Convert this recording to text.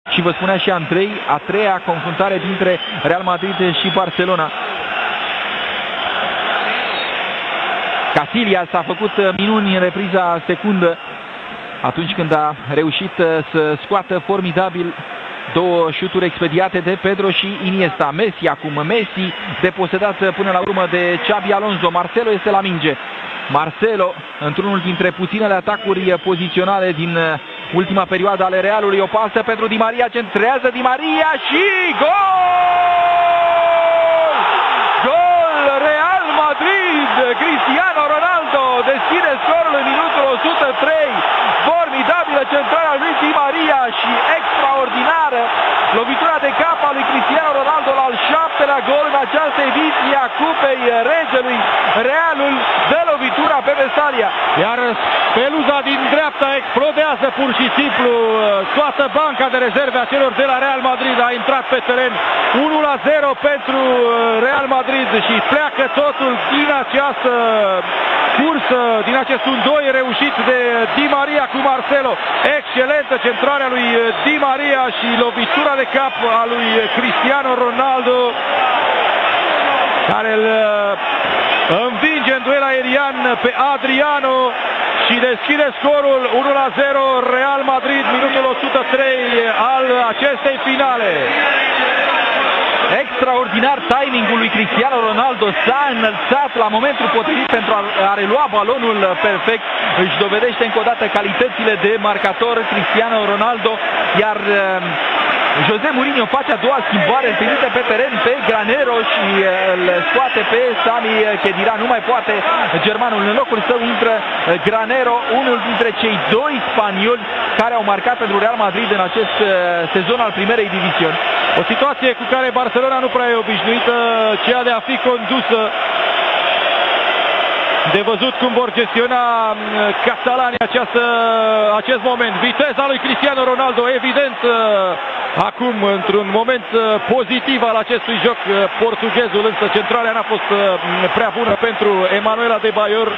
Și vă spunea și Andrei, a treia confruntare dintre Real Madrid și Barcelona. Casillas a făcut minuni în repriza secundă atunci când a reușit să scoată formidabil două șuturi expediate de Pedro și Iniesta. Messi acum, Messi deposedat până la urmă de Xabi Alonso. Marcelo este la minge. Marcelo, într-unul dintre puținele atacuri poziționale din ultima perioadă ale Realului, o pasă pentru Di Maria, centrează Di Maria și gol! Gol! Real Madrid! Cristiano Ronaldo deschide scorul în minutul 103. Formidabilă centrarea lui Di Maria și extraordinară lovitura de cap a lui Cristiano Ronaldo la al 7-lea gol în această ediție a Cupei Regelui. Realul dă lovitura pe Mestalla. Iar peluza din dreapta explodează pur și simplu. Toată banca de rezerve a celor de la Real Madrid a intrat pe teren. 1-0 pentru Real Madrid și pleacă totul din această cursă, din acest 1-2 reușit de Di Maria cu Marcelo. Excelentă centrarea lui Di Maria și lovitura de cap a lui Cristiano Ronaldo, care îl învinge în duel aerian pe Adriano și deschide scorul 1-0. Real Madrid, minutul 103 al acestei finale. Extraordinar timingul lui Cristiano Ronaldo, s-a înălțat la momentul potrivit pentru a relua balonul perfect. Își dovedește încă o dată calitățile de marcator Cristiano Ronaldo, iar José Mourinho face a doua schimbare, îl trimite pe teren pe Granero și îl scoate pe Sami Khedira. Nu mai poate germanul, în locul său intră Granero, unul dintre cei doi spanioli care au marcat pentru Real Madrid în acest sezon al primerei diviziuni. O situație cu care Barcelona nu prea e obișnuită, ceea de a fi condusă. De văzut cum vor gestiona catalanii acest moment. Viteza lui Cristiano Ronaldo, evident, acum într-un moment pozitiv al acestui joc. Portughezul, însă centrarea n-a fost prea bună pentru Emanuel Adebayor.